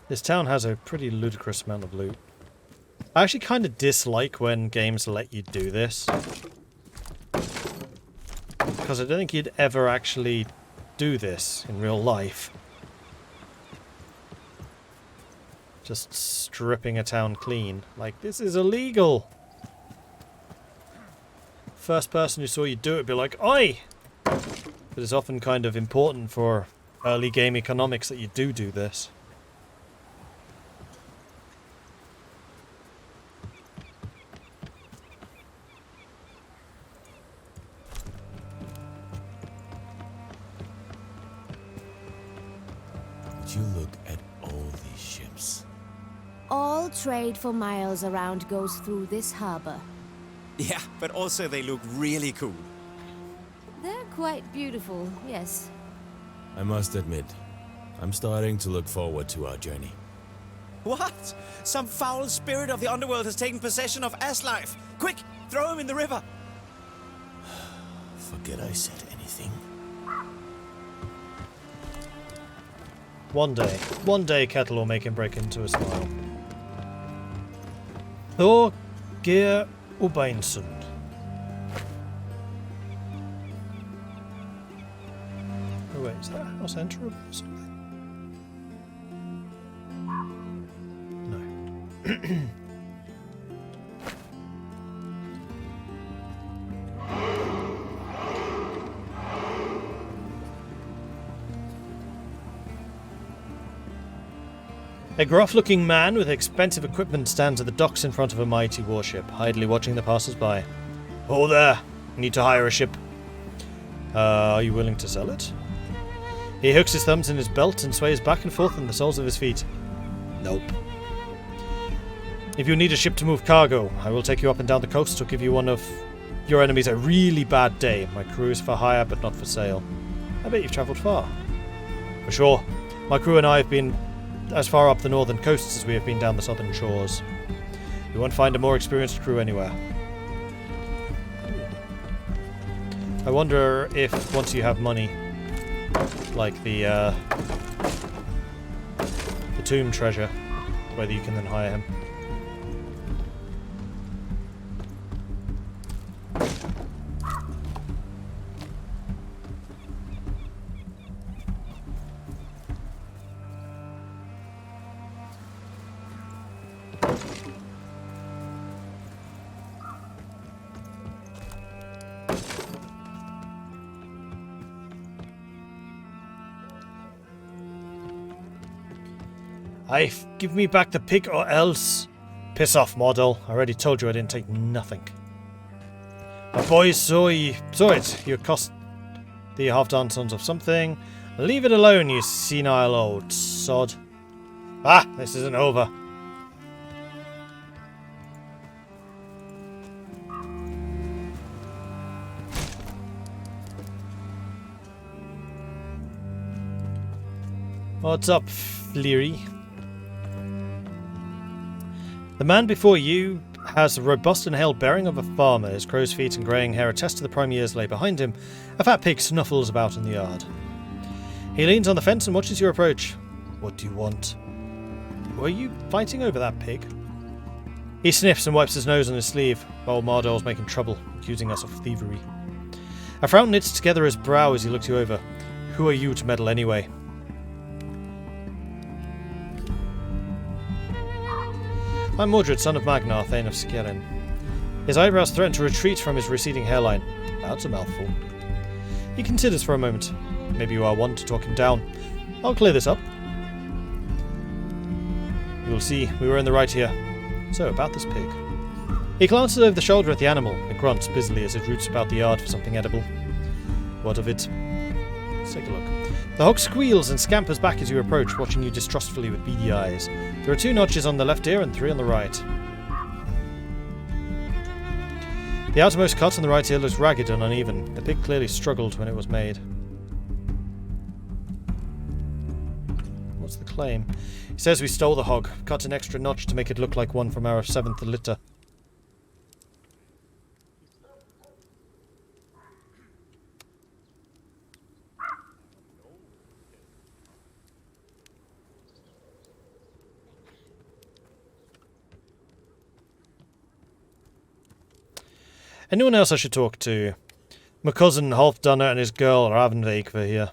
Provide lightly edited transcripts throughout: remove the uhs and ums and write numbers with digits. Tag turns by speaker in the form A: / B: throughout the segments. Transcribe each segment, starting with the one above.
A: This town has a pretty ludicrous amount of loot. I actually kind of dislike when games let you do this. Because I don't think you'd ever actually do this in real life. Just stripping a town clean. Like, this is illegal! First person who saw you do it would be like, oi! But it's often kind of important for early game economics that you do this.
B: Would you look at all these ships?
C: All trade for miles around goes through this harbor.
D: Yeah, but also they look really cool.
C: They're quite beautiful, yes.
B: I must admit, I'm starting to look forward to our journey.
D: What? Some foul spirit of the underworld has taken possession of Aslife. Quick, throw him in the river.
B: Forget I said anything.
A: One day Kettle will make him break into a smile. Thor Geir Ubeinsund. Oh wait, is that house enterable or something? No. A gruff-looking man with expensive equipment stands at the docks in front of a mighty warship, idly watching the passers-by. Oh there! Need to hire a ship. Are you willing to sell it? He hooks his thumbs in his belt and sways back and forth on the soles of his feet. Nope. If you need a ship to move cargo, I will take you up and down the coast or give you one of your enemies a really bad day. My crew is for hire, but not for sale. I bet you've travelled far. For sure. My crew and I have been as far up the northern coasts as we have been down the southern shores. You won't find a more experienced crew anywhere. I wonder if, once you have money, like the tomb treasure, whether you can then hire him. Give me back the pig or else. Piss off, Mordred. I already told you I didn't take nothing. My boys saw it. You cost the half-done sons of something. Leave it alone, you senile old sod. Ah, this isn't over. What's up, Fleary? The man before you has the robust and hale bearing of a farmer. His crow's feet and greying hair attest to the prime years lay behind him. A fat pig snuffles about in the yard. He leans on the fence and watches your approach. What do you want? Were you fighting over that pig? He sniffs and wipes his nose on his sleeve. Old Mardol's making trouble, accusing us of thievery. A frown knits together his brow as he looks you over. Who are you to meddle anyway? I'm Mordred, son of Magnar, Thane of Skelin. His eyebrows threaten to retreat from his receding hairline. That's a mouthful. He considers for a moment. Maybe you are one to talk him down. I'll clear this up. You'll see, we were in the right here. So, about this pig. He glances over the shoulder at the animal and grunts busily as it roots about the yard for something edible. What of it? Let's take a look. The hog squeals and scampers back as you approach, watching you distrustfully with beady eyes. There are 2 notches on the left ear and 3 on the right. The outermost cut on the right ear looks ragged and uneven. The pig clearly struggled when it was made. What's the claim? He says we stole the hog, cut an extra notch to make it look like one from our 7th litter. Anyone else I should talk to? My cousin Halfdunner and his girl are Avenvik for here.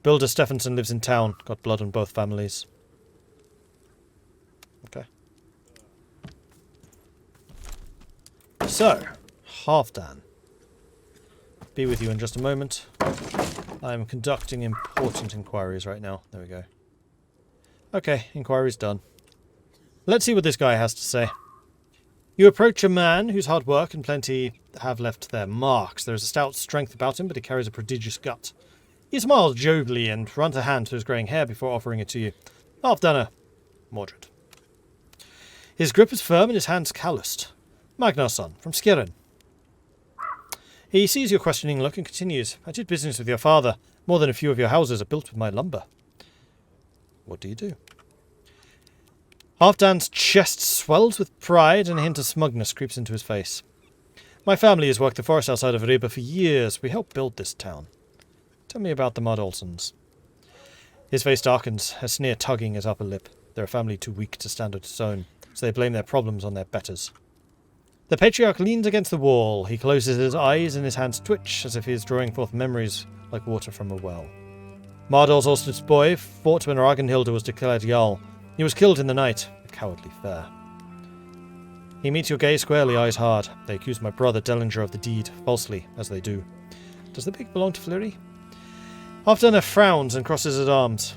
A: Builder Stephenson lives in town. Got blood on both families. Okay. So, Halfdan. Be with you in just a moment. I'm conducting important inquiries right now. There we go. Okay, inquiry's done. Let's see what this guy has to say. You approach a man whose hard work and plenty have left their marks. There is a stout strength about him, but he carries a prodigious gut. He smiles jovially and runs a hand through his greying hair before offering it to you. Halfdanner, Mordred. His grip is firm and his hands calloused. Magnusson, from Skirren. He sees your questioning look and continues. I did business with your father. More than a few of your houses are built with my lumber. What do you do? Halfdan's chest swells with pride and a hint of smugness creeps into his face. My family has worked the forest outside of Riba for years. We helped build this town. Tell me about the Mud Olsons. His face darkens, a sneer tugging his upper lip. They're a family too weak to stand on its own, so they blame their problems on their betters. The patriarch leans against the wall. He closes his eyes and his hands twitch as if he is drawing forth memories like water from a well. Mardol's Orsted's boy fought when Ragnhilde was declared jarl. He was killed in the night. A cowardly fare. He meets your gaze squarely, eyes hard. They accuse my brother Dellinger of the deed, falsely, as they do. Does the pig belong to Fleury? Halfdanner frowns and crosses his arms.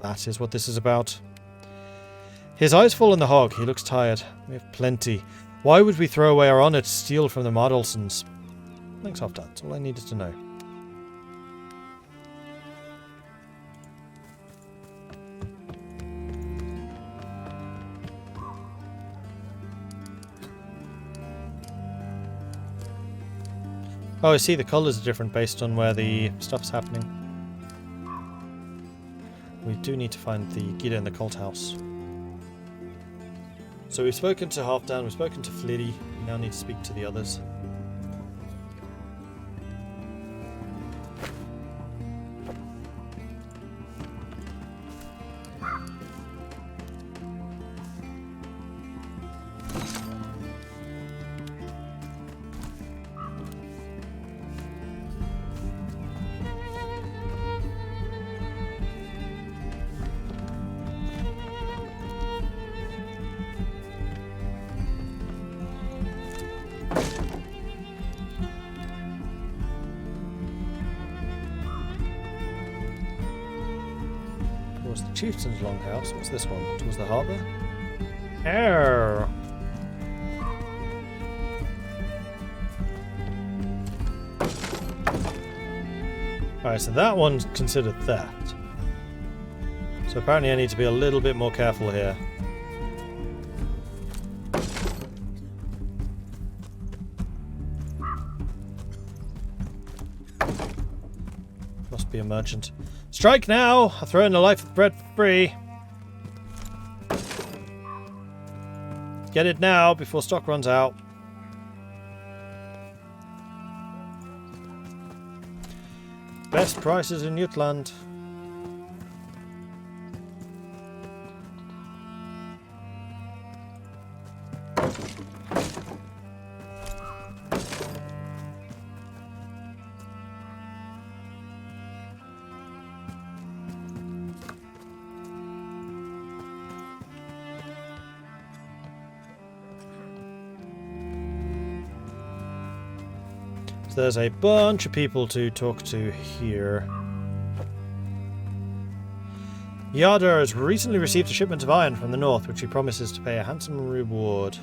A: That is what this is about. His eyes fall on the hog. He looks tired. We have plenty. Why would we throw away our honour to steal from the Mardolsons? Thanks, Halfdan. That's all I needed to know. Oh, I see. The colours are different based on where the stuff's happening. We do need to find the Gita in the cult house. So we've spoken to Halfdan, we've spoken to Flitty. We now need to speak to the others. The chieftain's longhouse. What's this one? Towards the harbour? Err. Alright, so that one's considered theft. So apparently I need to be a little bit more careful here. Must be a merchant. Strike now! I'll throw in a life of bread for free. Get it now before stock runs out. Best prices in Jutland. There's a bunch of people to talk to here. Yardar has recently received a shipment of iron from the north, which he promises to pay a handsome reward.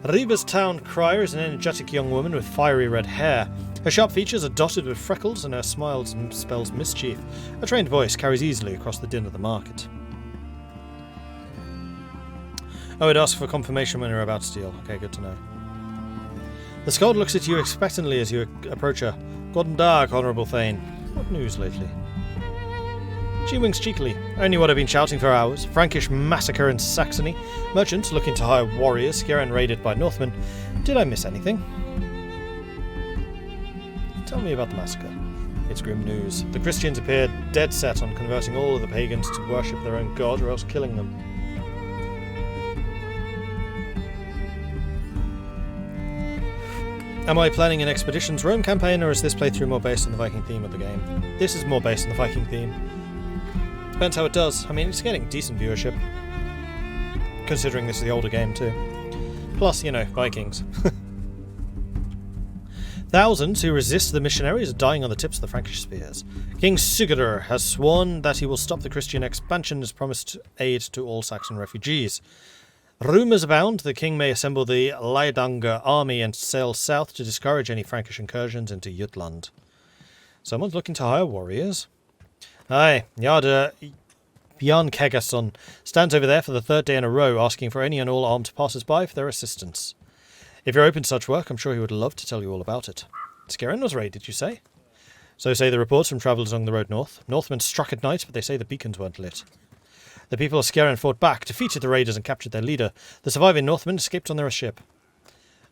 A: Riba's town crier is an energetic young woman with fiery red hair. Her sharp features are dotted with freckles and her smile spells mischief. A trained voice carries easily across the din of the market. Oh, it asks for confirmation when you're about to steal. Okay, good to know. The Skald looks at you expectantly as you approach her. Guten Tag, Honourable Thane. What news lately? She winks cheekily. Only what I've been shouting for hours. Frankish massacre in Saxony. Merchants looking to hire warriors. Skirren raided by Northmen. Did I miss anything? Tell me about the massacre. It's grim news. The Christians appear dead set on converting all of the pagans to worship their own god or else killing them. Am I planning an Expeditions Rome campaign, or is this playthrough more based on the Viking theme of the game? This is more based on the Viking theme. Depends how it does. I mean, it's getting decent viewership, considering this is the older game too. Plus, you know, Vikings. Thousands who resist the missionaries are dying on the tips of the Frankish spears. King Sigurdur has sworn that he will stop the Christian expansion and has promised aid to all Saxon refugees. Rumours abound the king may assemble the Leidanger army and sail south to discourage any Frankish incursions into Jutland. Someone's looking to hire warriors. Aye, Jarl Bjarn Kegason stands over there for the third day in a row asking for any and all armed passers-by for their assistance. If you're open to such work, I'm sure he would love to tell you all about it. Skerrin was raided, did you say? So say the reports from travellers along the road north. Northmen struck at night, but they say the beacons weren't lit. The people of Skerrin fought back, defeated the raiders and captured their leader. The surviving Northmen escaped on their ship.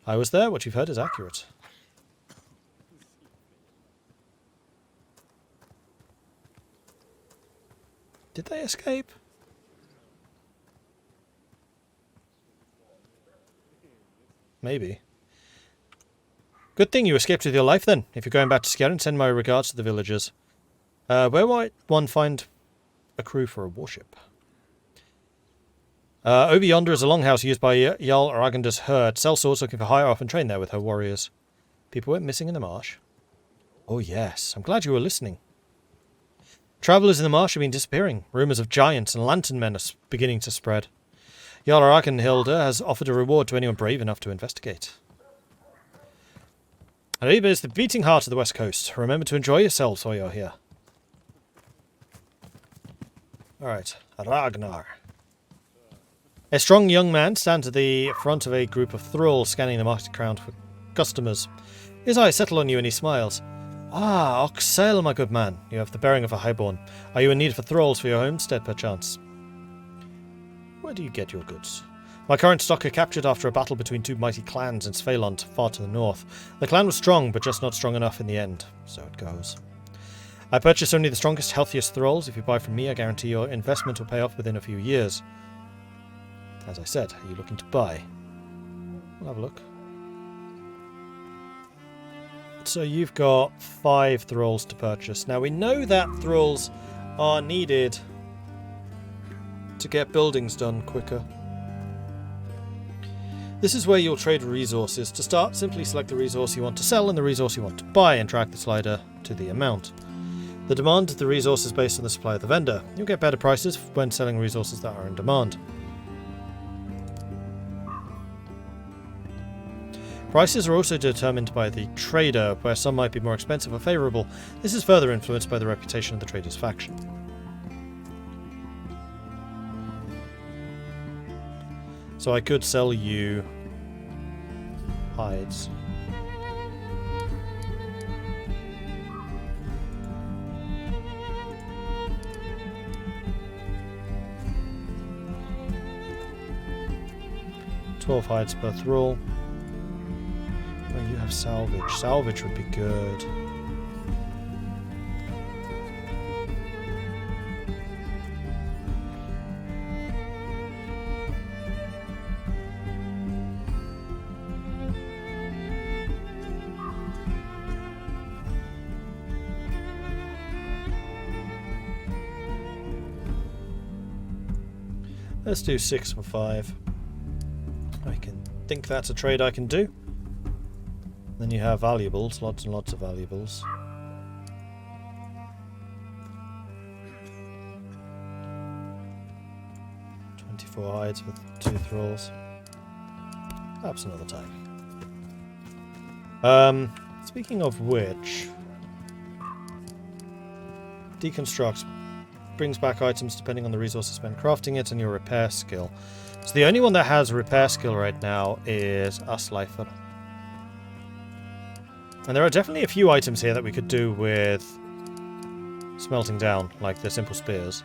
A: I was there, what you've heard is accurate. Did they escape? Maybe. Good thing you escaped with your life then. If you're going back to Skerrin, send my regards to the villagers. Where might one find a crew for a warship? Over yonder is a longhouse used by Jarl Ragnar's herd. Sellsword's looking for hire off and train there with her warriors. People went missing in the marsh. Oh yes, I'm glad you were listening. Travellers in the marsh have been disappearing. Rumours of giants and lantern men are beginning to spread. Jarl Ragnhild has offered a reward to anyone brave enough to investigate. Arriba is the beating heart of the west coast. Remember to enjoy yourselves while you're here. Alright, Ragnar. A strong young man stands at the front of a group of thralls scanning the market crowd for customers. His eyes settle on you and he smiles. Ah, Oxel, my good man. You have the bearing of a highborn. Are you in need for thralls for your homestead, perchance? Where do you get your goods? My current stock are captured after a battle between two mighty clans in Svealand, far to the north. The clan was strong, but just not strong enough in the end. So it goes. I purchase only the strongest, healthiest thralls. If you buy from me, I guarantee your investment will pay off within a few years. As I said, are you looking to buy? We'll have a look. So you've got 5 thralls to purchase. Now we know that thralls are needed to get buildings done quicker. This is where you'll trade resources. To start, simply select the resource you want to sell and the resource you want to buy and drag the slider to the amount. The demand of the resource is based on the supply of the vendor. You'll get better prices when selling resources that are in demand. Prices are also determined by the trader, where some might be more expensive or favourable. This is further influenced by the reputation of the trader's faction. So I could sell you hides. $12 hides per thrall. Oh, you have salvage. Salvage would be good. Let's do 6 for 5. I can think that's a trade I can do. Then you have valuables, lots and lots of valuables. $24 hides with 2 thralls. Perhaps another time. Speaking of which, deconstruct brings back items depending on the resources spent crafting it and your repair skill. So the only one that has a repair skill right now is Asleifer. And there are definitely a few items here that we could do with smelting down, like the simple spears.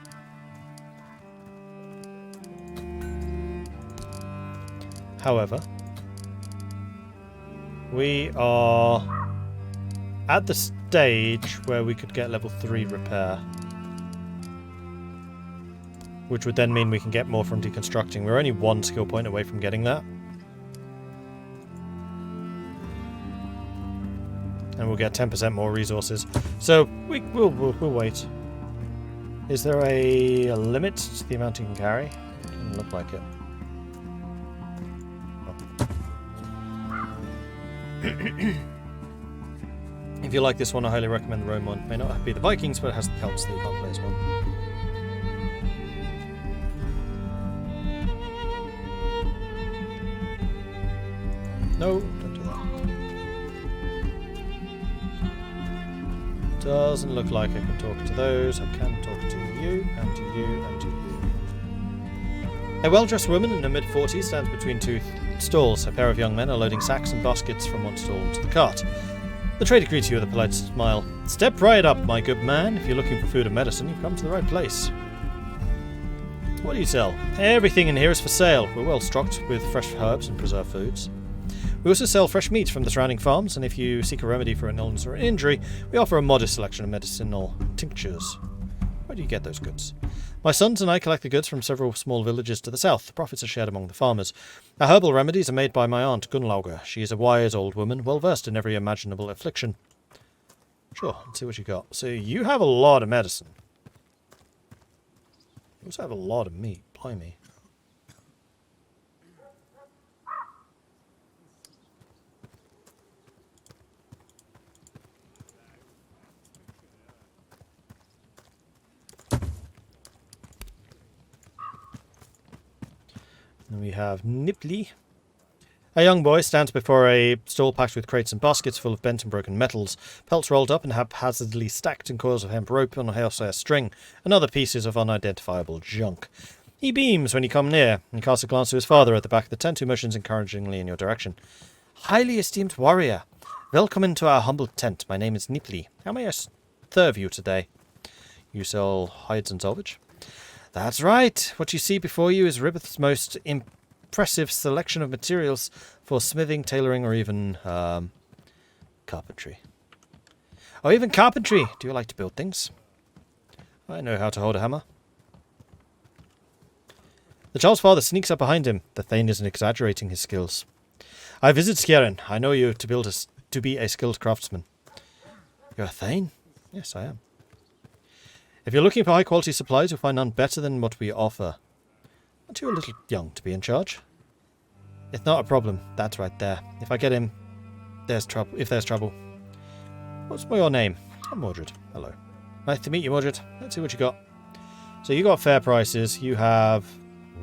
A: However, we are at the stage where we could get level 3 repair. Which would then mean we can get more from deconstructing. We're only 1 skill point away from getting that. we'll get 10% more resources. So we'll wait. Is there a limit to the amount you can carry? Doesn't look like it. Oh. If you like this one, I highly recommend the Rome one. It may not be the Vikings, but it has the Celts that you can't play as one. No, don't do that. Doesn't look like I can talk to those. I can talk to you, and to you, and to you. A well-dressed woman in her mid-40s stands between two stalls. A pair of young men are loading sacks and baskets from one stall to the cart. The trader greets you with a polite smile. Step right up, my good man. If you're looking for food and medicine, you've come to the right place. What do you sell? Everything in here is for sale. We're well stocked with fresh herbs and preserved foods. We also sell fresh meat from the surrounding farms, and if you seek a remedy for an illness or an injury, we offer a modest selection of medicinal tinctures. Where do you get those goods? My sons and I collect the goods from several small villages to the south. The profits are shared among the farmers. Our herbal remedies are made by my aunt Gunnlauga. She is a wise old woman, well versed in every imaginable affliction. Sure, let's see what you got. So you have a lot of medicine. You also have a lot of meat. Blimey. And we have Nipply. A young boy stands before a stall packed with crates and baskets full of bent and broken metals, pelts rolled up and haphazardly stacked in coils of hemp rope on a horsehair string, and other pieces of unidentifiable junk. He beams when you come near, and casts a glance to his father at the back of the tent, who motions encouragingly in your direction. Highly esteemed warrior, welcome into our humble tent. My name is Nipply. How may I serve you today? You sell hides and salvage? That's right. What you see before you is Ribbeth's most impressive selection of materials for smithing, tailoring, or even carpentry. Oh, even carpentry! Do you like to build things? I know how to hold a hammer. The child's father sneaks up behind him. The Thane isn't exaggerating his skills. I visit Skjeren. I know you to be a skilled craftsman. You're a Thane? Yes, I am. If you're looking for high-quality supplies, you'll find none better than what we offer. Aren't you a little young to be in charge? It's not a problem. That's right there. If I get him, there's trouble. If there's trouble. What's your name? I'm Mordred. Hello. Nice to meet you, Mordred. Let's see what you got. So you got fair prices. You have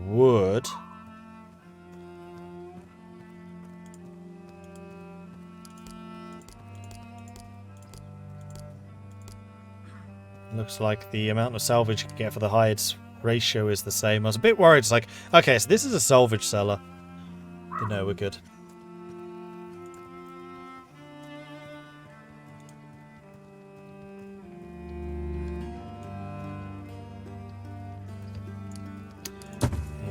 A: wood. Looks like the amount of salvage you can get for the hides ratio is the same. I was a bit worried. It's like, okay, so this is a salvage seller. But no, we're good.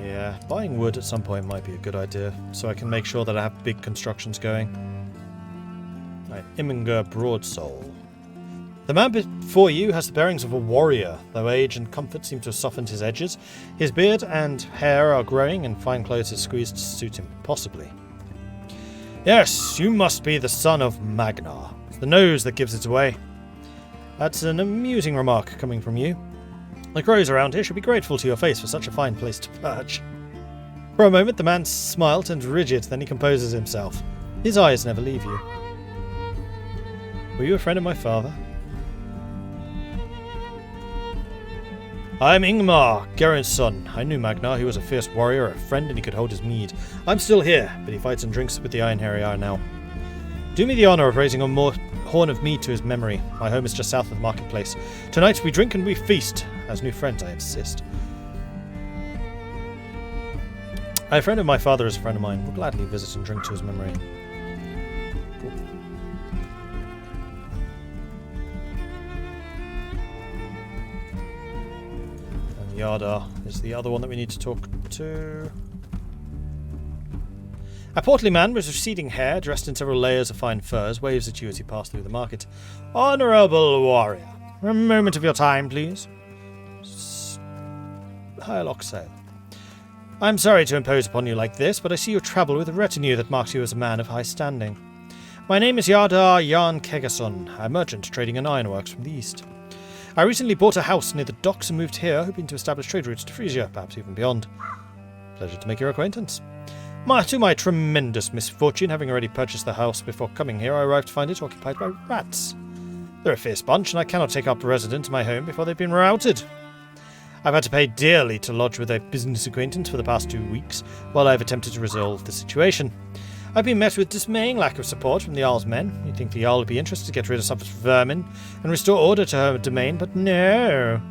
A: Yeah, buying wood at some point might be a good idea, so I can make sure that I have big constructions going. Right, Imminger Broadsoul. The man before you has the bearings of a warrior, though age and comfort seem to have softened his edges. His beard and hair are growing, and fine clothes are squeezed to suit him, possibly. Yes, you must be the son of Magnar. It's the nose that gives it away. That's an amusing remark coming from you. The crows around here should be grateful to your face for such a fine place to perch. For a moment the man smiled and rigid, then he composes himself. His eyes never leave you. Were you a friend of my father? I'm Ingmar, Gerrin's son. I knew Magnar. He was a fierce warrior, a friend, and he could hold his mead. I'm still here, but he fights and drinks with the Iron Harrier now. Do me the honour of raising a more horn of mead to his memory. My home is just south of the marketplace. Tonight we drink and we feast. As new friends, I insist. A friend of my father is a friend of mine. We'll gladly visit and drink to his memory. Cool. Yada is the other one that we need to talk to. A portly man with receding hair, dressed in several layers of fine furs, waves at you as you pass through the market. Honourable warrior, a moment of your time, please. Hylock Sale. I'm sorry to impose upon you like this, but I see you travel with a retinue that marks you as a man of high standing. My name is Yardar Jarn Kegason, a merchant trading in ironworks from the east. I recently bought a house near the docks and moved here, hoping to establish trade routes to Frisia, perhaps even beyond. Pleasure to make your acquaintance. To my tremendous misfortune, having already purchased the house before coming here, I arrived to find it occupied by rats. They're a fierce bunch, and I cannot take up residence in my home before they've been routed. I've had to pay dearly to lodge with a business acquaintance for the past 2 weeks, while I've attempted to resolve the situation. I've been met with dismaying lack of support from the Jarl's men. You'd think the Jarl would be interested to get rid of some of its vermin and restore order to her domain, but no.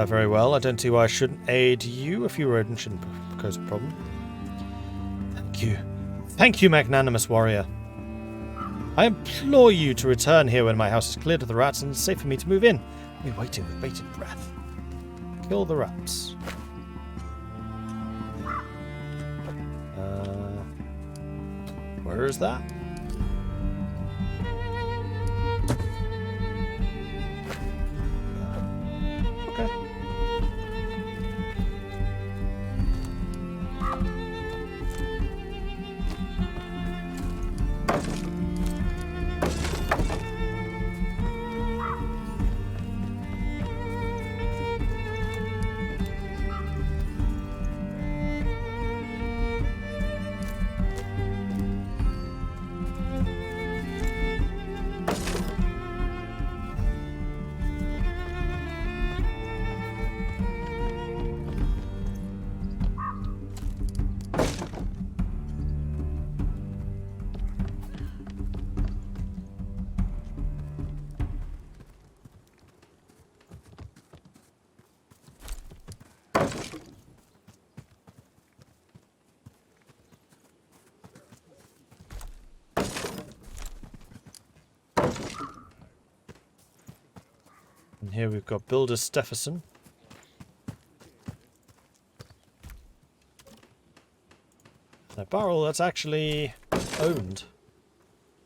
A: Very well. I don't see why I shouldn't aid you. A few rodents shouldn't cause a problem. Thank you. Thank you, magnanimous warrior. I implore you to return here when my house is cleared of the rats and it's safe for me to move in. We're waiting with bated breath. Kill the rats. Where is that? Okay. And here we've got Builder Stephenson. A barrel that's actually owned.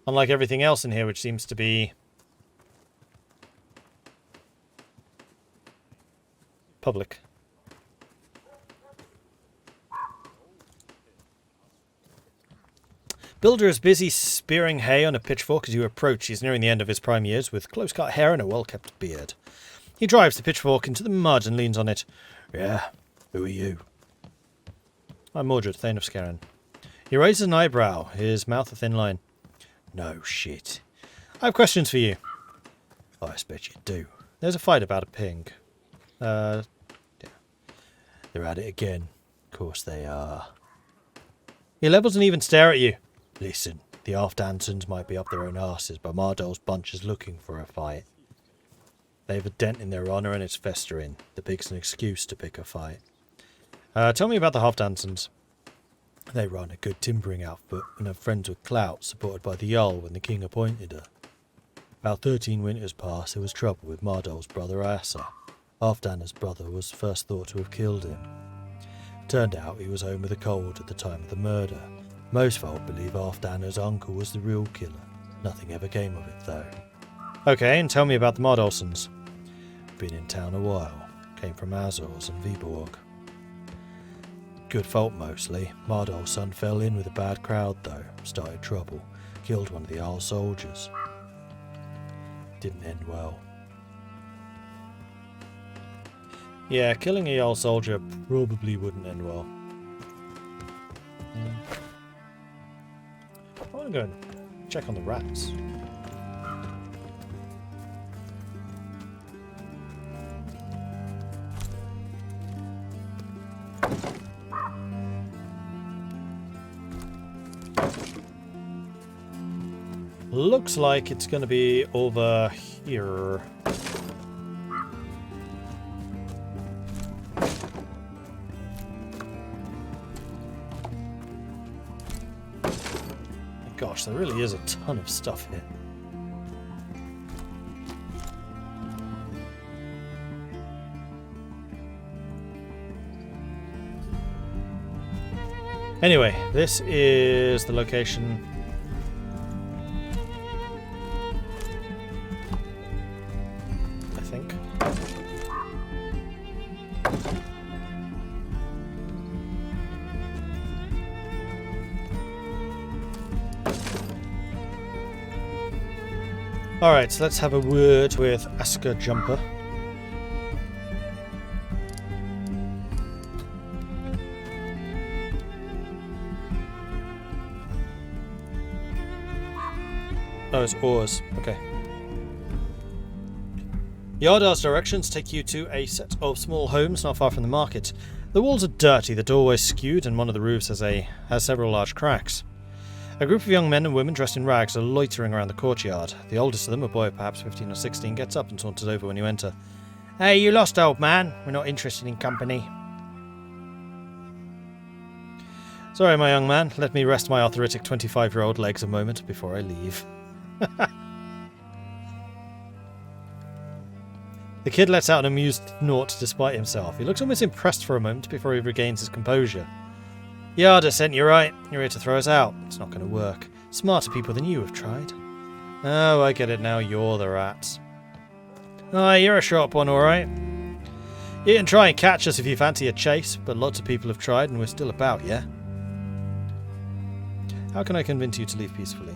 A: Unlike everything else in here, which seems to be public. Builder is busy spearing hay on a pitchfork as you approach. He's nearing the end of his prime years with close-cut hair and a well-kept beard. He drives the pitchfork into the mud and leans on it. Yeah, who are you? I'm Mordred, Thane of Scarran. He raises an eyebrow, his mouth a thin line. No shit. I have questions for you. I expect you do. There's a fight about a pig. Yeah. They're at it again. Of course they are. He levels an even stare at you. Listen, the Halfdansons might be up their own arses, but Mardol's bunch is looking for a fight. They have a dent in their honour and it's festering. The pig's an excuse to pick a fight. Tell me about the Halfdansons. They run a good timbering outfit and are friends with Clout, supported by the Jarl when the king appointed her. About 13 winters past, there was trouble with Mardol's brother Asa. Halfdan's brother was first thought to have killed him. Turned out he was home with a cold at the time of the murder. Most folk believe Halfdan's uncle was the real killer. Nothing ever came of it, though. Okay, and tell me about the Mardolsons. Been in town a while. Came from Azores and Viborg. Good folk mostly. Mardol's son fell in with a bad crowd, though. Started trouble. Killed one of the Jarl soldiers. Didn't end well. Yeah, killing a Jarl soldier probably wouldn't end well. I want to go and check on the rats. Looks like it's going to be over here. Gosh, there really is a ton of stuff here. Anyway, this is the location. I think. Alright, so let's have a word with Asker Jumper. Oh, it's oars. Okay. Yardar's directions take you to a set of small homes not far from the market. The walls are dirty, the doorways skewed, and one of the roofs has several large cracks. A group of young men and women dressed in rags are loitering around the courtyard. The oldest of them, a boy of perhaps 15 or 16, gets up and saunters over when you enter. Hey, you lost, old man. We're not interested in company. Sorry, my young man. Let me rest my arthritic 25-year-old legs a moment before I leave. The kid lets out an amused snort despite himself. He looks almost impressed for a moment before he regains his composure. Yarda sent you right. You're here to throw us out. It's not going to work. Smarter people than you have tried. Oh, I get it now. You're the rats. Oh, you're a sharp one, alright. You can try and catch us if you fancy a chase, but lots of people have tried and we're still about, yeah? How can I convince you to leave peacefully?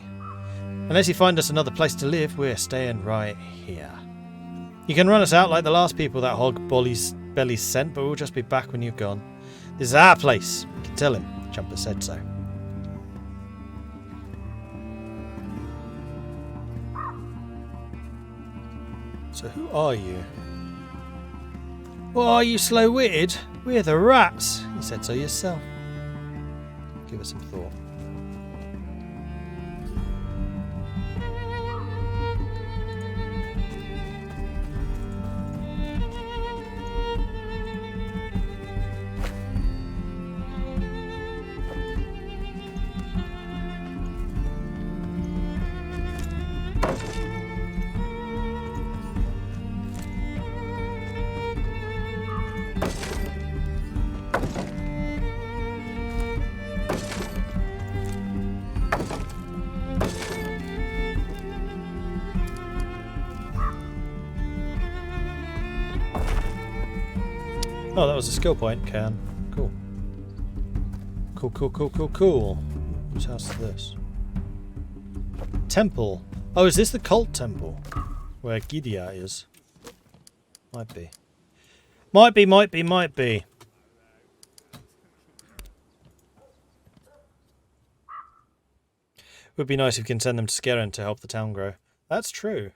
A: Unless you find us another place to live, we're staying right here. You can run us out like the last people that hog belly's sent, but we'll just be back when you're gone. This is our place. You can tell him. Jumper said so. So who are you? Well, are you slow-witted? We're the rats. You said so yourself. Give it some thought. Oh, that was a skill point, Can. Cool. Cool. Whose house is this? Temple. Oh, is this the cult temple? Where Gidia is? Might be. Might be. Would be nice if you can send them to Skeren to help the town grow. That's true.